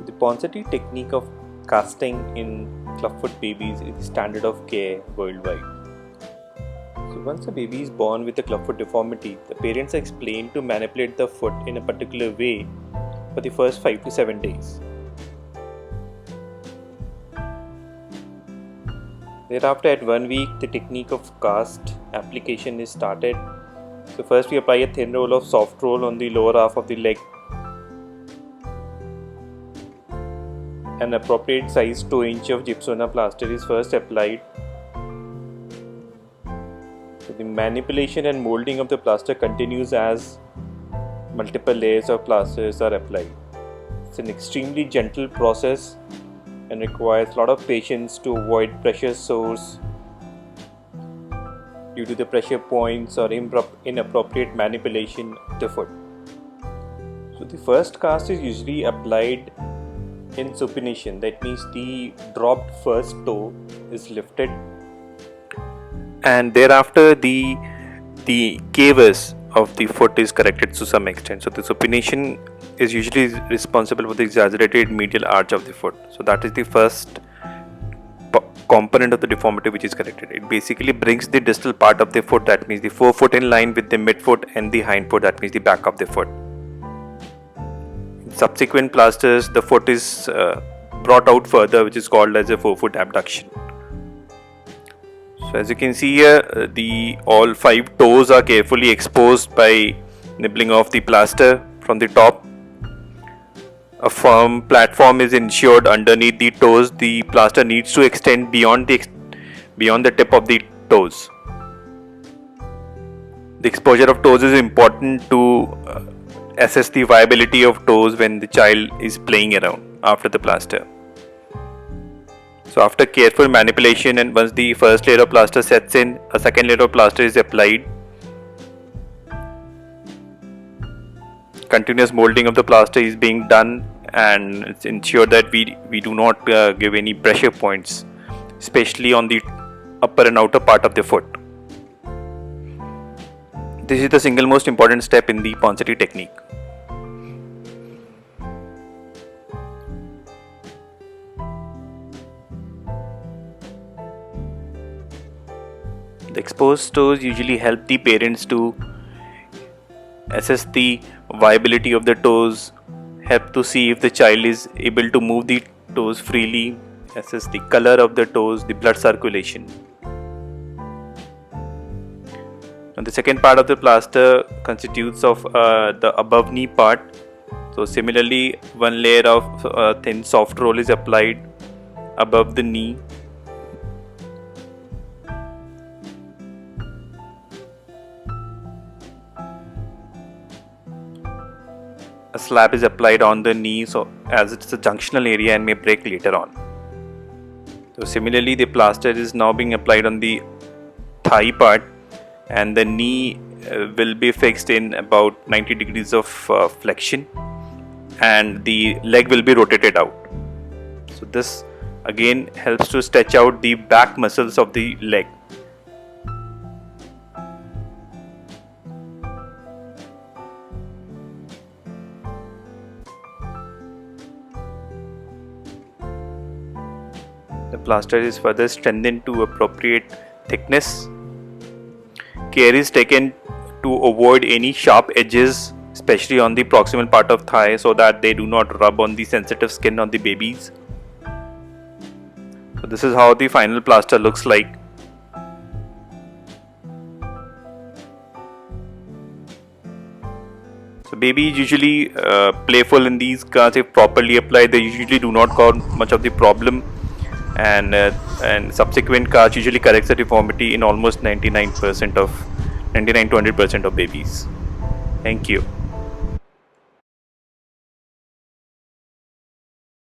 The Ponseti technique of casting in clubfoot babies is the standard of care worldwide. So once a baby is born with a clubfoot deformity, the parents are explained to manipulate the foot in a particular way for the first 5 to 7 days. Thereafter, at 1 week, the technique of cast application is started. So first we apply a thin roll of soft roll on the lower half of the leg. An appropriate size 2 inch of Gypsona plaster is first applied. So the manipulation and molding of the plaster continues as multiple layers of plasters are applied. It's an extremely gentle process and requires a lot of patience to avoid pressure sores due to the pressure points or inappropriate manipulation of the foot. So the first cast is usually applied in supination, that means the dropped first toe is lifted and thereafter the cavus of the foot is corrected to some extent. So the supination is usually responsible for the exaggerated medial arch of the foot. So that is the first component of the deformity which is corrected. It basically brings the distal part of the foot, that means the forefoot, in line with the midfoot and the hindfoot, that means the back of the foot. In subsequent plasters, the foot is brought out further, which is called as a forefoot abduction. So as you can see here, all 5 toes are carefully exposed by nibbling off the plaster from the top. A firm platform is ensured underneath the toes. The plaster needs to extend beyond the tip of the toes. The exposure of toes is important to assess the viability of toes when the child is playing around after the plaster. So after careful manipulation and once the first layer of plaster sets in, a second layer of plaster is applied. Continuous molding of the plaster is being done and it's ensured that we do not give any pressure points, especially on the upper and outer part of the foot. This is the single most important step in the Ponseti technique. The exposed toes usually help the parents to assess the viability of the toes, help to see if the child is able to move the toes freely, assess the color of the toes, the blood circulation. Now the second part of the plaster constitutes of the above knee part. So similarly, 1 layer of thin soft roll is applied above the knee. A slab is applied on the knee, so as it's a junctional area and may break later on. So similarly, the plaster is now being applied on the thigh part and the knee will be fixed in about 90 degrees of flexion and the leg will be rotated out. So this again helps to stretch out the back muscles of the leg. The plaster is further strengthened to appropriate thickness. Care is taken to avoid any sharp edges, especially on the proximal part of thigh, so that they do not rub on the sensitive skin on the babies. So this is how the final plaster looks like. So babies usually playful in these casts. If properly applied, they usually do not cause much of the problem. And subsequent cast usually corrects the deformity in almost 99% to 100% of babies. Thank you.